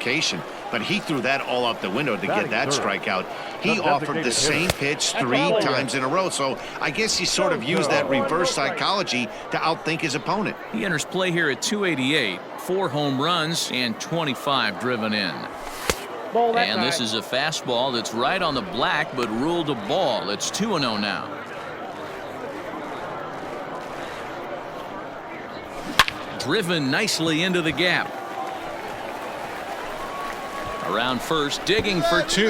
location, but he threw that all out the window to get that strikeout. He offered the same pitch 3 times in a row, so I guess he sort of used that reverse psychology to outthink his opponent. He enters play here at 288, 4 home runs and 25 driven in. And this is a fastball that's right on the black but ruled a ball. It's 2-0 now. Driven nicely into the gap. Around first, digging for 2.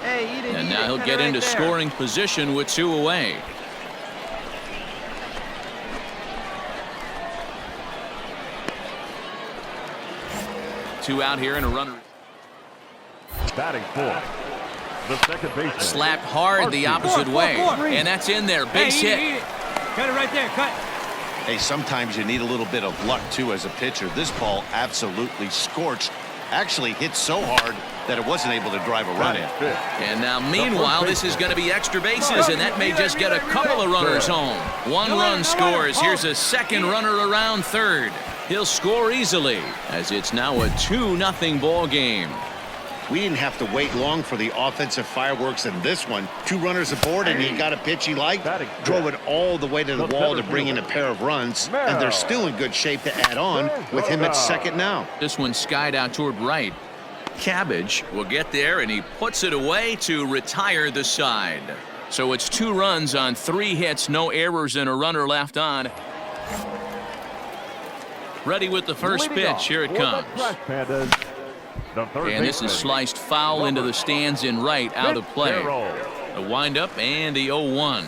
And now he'll get into scoring position with 2 away. Two out here and a runner. Batting fourth, the second baseman. Slapped hard the opposite way. And that's in there. Base hit. Cut it right there. Cut. Hey, sometimes you need a little bit of luck, too, as a pitcher. This ball absolutely scorched. Actually hit so hard that it wasn't able to drive a run in. And now, meanwhile, this is going to be extra bases, and that may just get a couple of runners home. 1 run scores. Here's a second runner around third. He'll score easily, as it's now a 2-0 ball game. We didn't have to wait long for the offensive fireworks in this one. 2 runners aboard, and he got a pitch he liked, drove it all the way to the wall to bring in a pair of runs, and they're still in good shape to add on with him at second now. This one skied out toward right. Cabbage will get there, and he puts it away to retire the side. So it's 2 runs on 3 hits, no errors, and a runner left on. Ready with the first pitch. Here it comes. And this is sliced foul into the stands in right, out of play. A windup and the 0-1.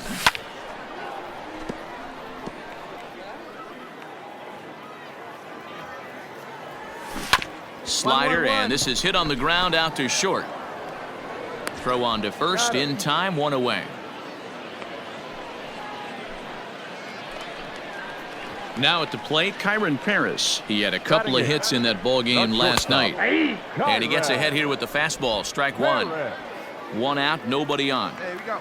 Slider, and this is hit on the ground out to short. Throw on to first in time, 1 away. Now at the plate, Kyron Paris. He had a couple of hits in that ball game last night. And he gets ahead here with the fastball. Strike 1. 1 out, nobody on. Hey, we got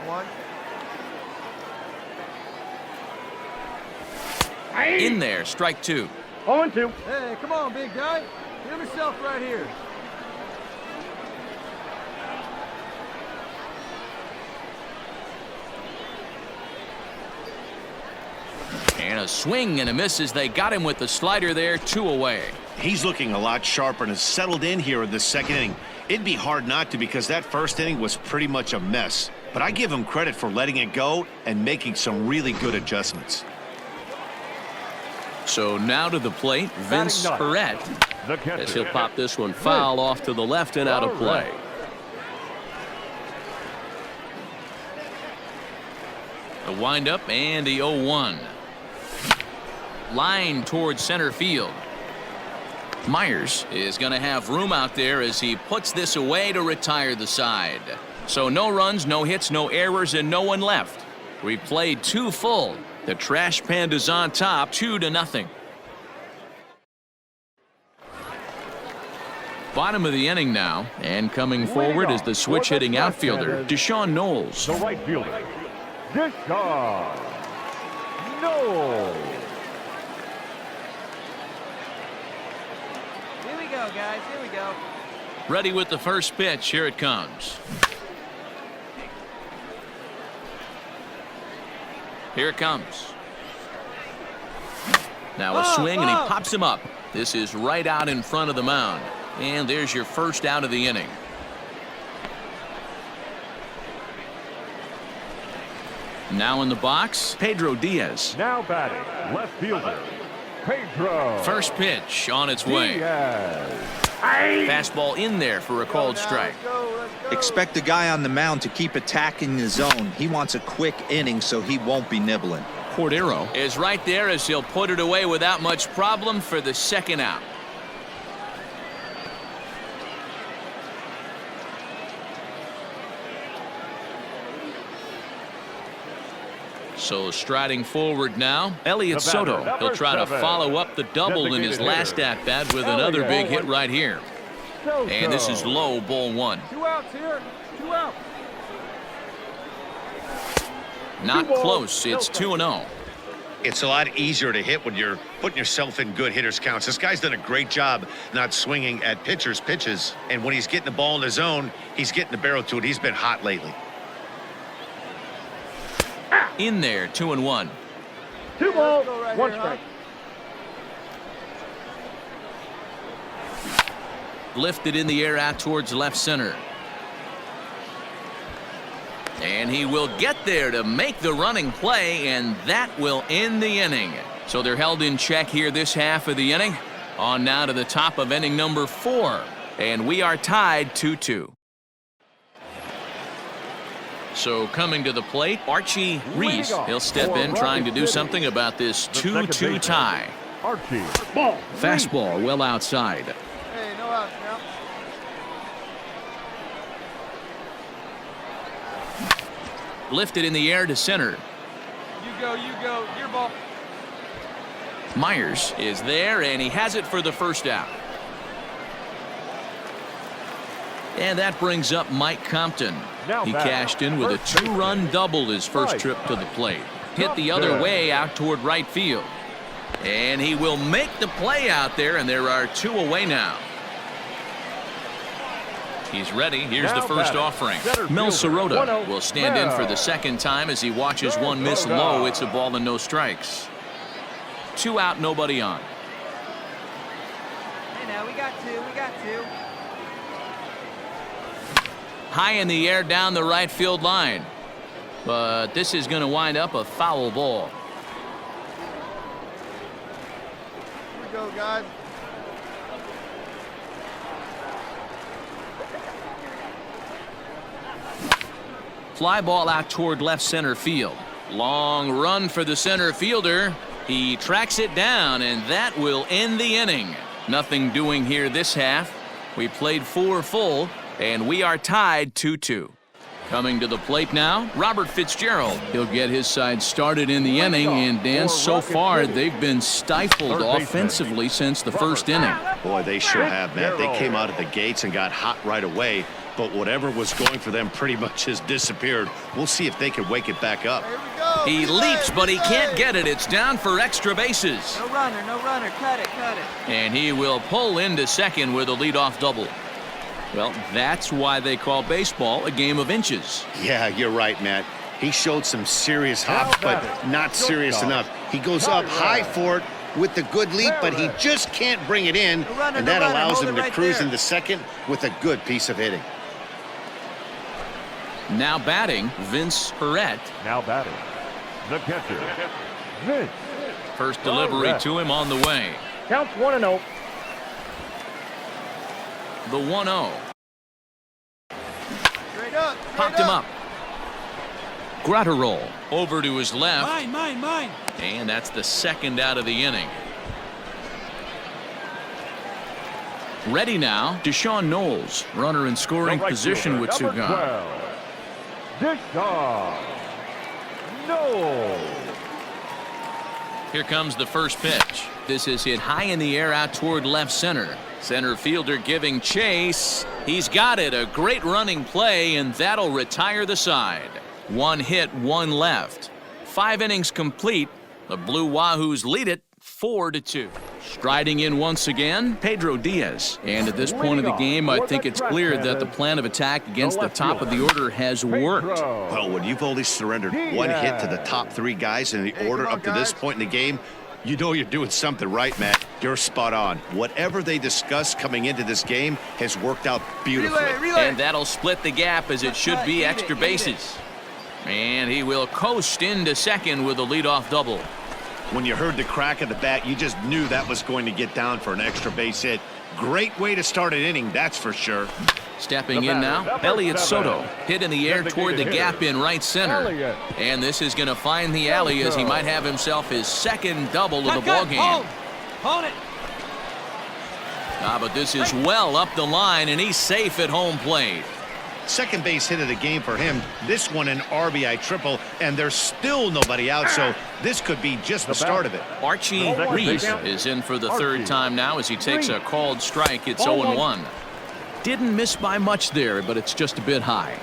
1. In there, strike 2. 0-2. Hey, come on, big guy. Give yourself right here. And a swing and a miss as they got him with the slider there, 2 away. He's looking a lot sharper and has settled in here in the second inning. It'd be hard not to, because that first inning was pretty much a mess. But I give him credit for letting it go and making some really good adjustments. So now to the plate, Vince Perret, as he'll pop this one foul off to the left and out of play. The windup and the 0-1. Line towards center field. Myers is going to have room out there as he puts this away to retire the side. So no runs, no hits, no errors, and no one left. We played 2 full. The Trash Panda's on top, 2-0. Bottom of the inning now, and coming forward is the switch-hitting outfielder, Deshaun Knowles. The right fielder, Deshaun Knowles. Here we go, guys. Here we go. Ready with the first pitch. Here it comes. Here it comes. Now a swing, and he pops him up. This is right out in front of the mound. And there's your first out of the inning. Now in the box, Pedro Diaz. Now batting, left fielder, Pedro. First pitch on its way. Fastball in there for a called strike. Expect the guy on the mound to keep attacking the zone. He wants a quick inning, so he won't be nibbling. Cordero is right there as he'll put it away without much problem for the second out. So striding forward now, Elliot Soto. He'll try to follow up the double in his last at-bat with another big hit right here. And this is low, ball 1. 2 outs here. 2 outs. Not close. It's 2-0. It's a lot easier to hit when you're putting yourself in good hitter's counts. This guy's done a great job not swinging at pitchers' pitches. And when he's getting the ball in the zone, he's getting the barrel to it. He's been hot lately. In there, 2-1. 2 balls, right 1 here, strike. Lifted in the air out towards left center. And he will get there to make the running play, and that will end the inning. So they're held in check here this half of the inning. On now to the top of inning number 4. And we are tied 2-2. So coming to the plate, Archie Reese. He'll step in trying to do something about this 2-2 tie. Archie, ball. Fastball well outside. Hey, no outs now. Lifted in the air to center. You go, your ball. Myers is there, and he has it for the first out. And that brings up Mike Compton. He cashed in with a 2-run double his first trip to the plate. Hit the other way out toward right field. And he will make the play out there, and there are 2 away now. He's ready. Here's the first offering. Mel Sirota will stand in for the second time as he watches one miss low. It's a ball and no strikes. 2 out, nobody on. Hey, now we got 2. High in the air down the right field line. But this is going to wind up a foul ball. Here we go, guys. Fly ball out toward left center field. Long run for the center fielder. He tracks it down, and that will end the inning. Nothing doing here this half. We played 4 full, and we are tied 2-2. Coming to the plate now, Robert Fitzgerald. He'll get his side started in the inning, and Dan, so far they've been stifled offensively since the first inning. Boy, they sure have, Matt. They came out of the gates and got hot right away. But whatever was going for them pretty much has disappeared. We'll see if they can wake it back up. Here we go. He leaps, but he can't get it. It's down for extra bases. No runner. Cut it. And he will pull into second with a leadoff double. Well, that's why they call baseball a game of inches. Yeah, you're right, Matt. He showed some serious hops, but not serious enough. He goes up high for it with the good leap, but he just can't bring it in, and that allows him to cruise into second with a good piece of hitting. Now batting, Vince Perret. Now batting, the catcher, Vince. First delivery to him on the way. Counts 1-0. The 1-0. Straight up. Popped him up. Gratterol over to his left. Mine. And that's the second out of the inning. Ready now, Deshaun Knowles, runner in scoring position with Sugan. Deshaun Knowles. Here comes the first pitch. This is hit high in the air out toward left center. Center fielder giving chase. He's got it. A great running play, and that'll retire the side. 1 hit, 1 left. 5 innings complete. The Blue Wahoos lead it 4-2. Striding in once again, Pedro Diaz. And at this point of the game, I think it's clear that the plan of attack against the top of the order has worked. Well, when you've only surrendered 1 hit to the top 3 guys in the order up to this point in the game, you know you're doing something right, Matt. You're spot on. Whatever they discussed coming into this game has worked out beautifully. Relay. And that'll split the gap, as it should be extra bases. And he will coast into second with a leadoff double. When you heard the crack of the bat, you just knew that was going to get down for an extra base hit. Great way to start an inning, that's for sure. Stepping in now, Elliott Soto. Hit in the air toward the gap in right center. And this is going to find the alley as he might have himself his second double of the ballgame. Hold it. But this is well up the line, and he's safe at home plate. Second base hit of the game for him. This one an RBI triple, and there's still nobody out, so this could be just the start of it. Archie Reese is in for the third time now as he takes a called strike. It's 0-1. Didn't miss by much there, but it's just a bit high.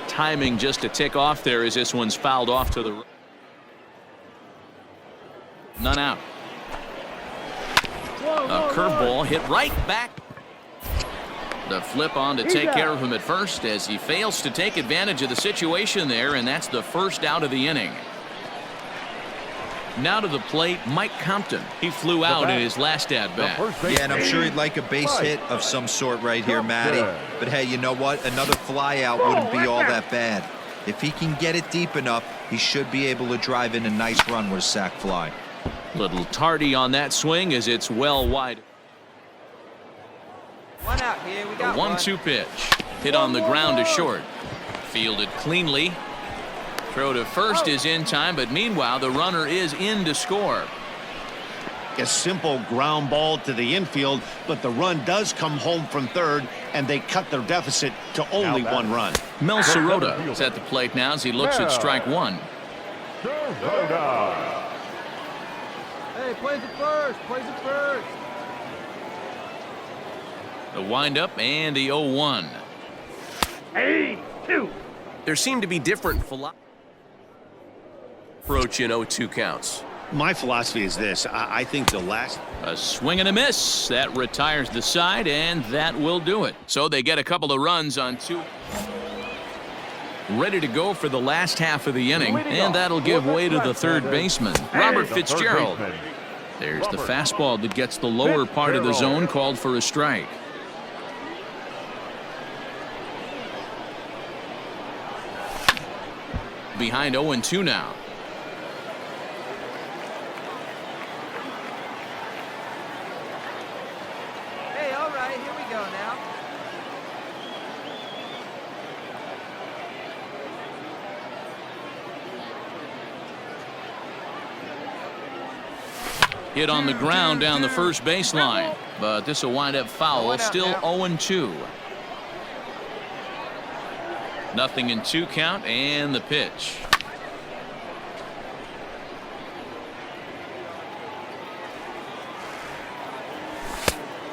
Timing just a tick off there as this one's fouled off to the... None out. A curveball hit right back. The flip on to take care of him at first as he fails to take advantage of the situation there, and that's the first out of the inning. Now to the plate, Mike Compton. He flew out in his last at-bat. Yeah, and I'm sure he'd like a base hit of some sort right here, Matty. But hey, you know what? Another fly out wouldn't be all that bad. If he can get it deep enough, he should be able to drive in a nice run with a sac fly. Little tardy on that swing as it's well wide. One out here. We got The 1-2 pitch. Hit on the ground to short. Fielded cleanly. Throw to first is in time, but meanwhile the runner is in to score. A simple ground ball to the infield, but the run does come home from third, and they cut their deficit to only one run. Mel Sirota is at the plate now as he looks at strike one. Hey, plays it first. Plays it first. The windup and the 0-1. 2. There seem to be different approach in 0-2 counts. My philosophy is this. I think the last... A swing and a miss. That retires the side, and that will do it. So they get a couple of runs on two. Ready to go for the last half of the inning, and that'll give way to the third baseman, Robert Fitzgerald. There's the fastball that gets the lower part of the zone, called for a strike. Behind 0-2 now. Hey, all right. Here we go now. Hit on the ground down the first baseline, but this will wind up foul. Still 0-2. Nothing in 2 count, and the pitch.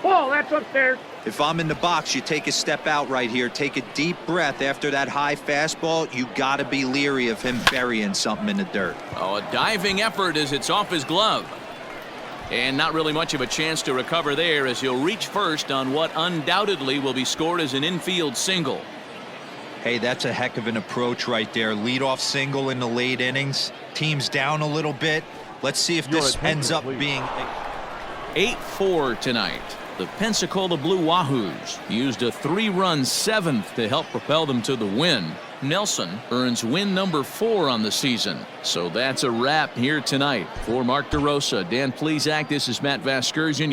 Ball, that's upstairs. If I'm in the box, you take a step out right here. Take a deep breath after that high fastball. You got to be leery of him burying something in the dirt. Oh, a diving effort as it's off his glove. And not really much of a chance to recover there as he'll reach first on what undoubtedly will be scored as an infield single. Hey, that's a heck of an approach right there. Leadoff single in the late innings. Team's down a little bit. Let's see if this ends up being 8-4 tonight. The Pensacola Blue Wahoos used a 3-run 7th to help propel them to the win. Nelson earns win number 4 on the season. So that's a wrap here tonight. For Mark DeRosa, Dan Plesac, this is Matt Vasgersian.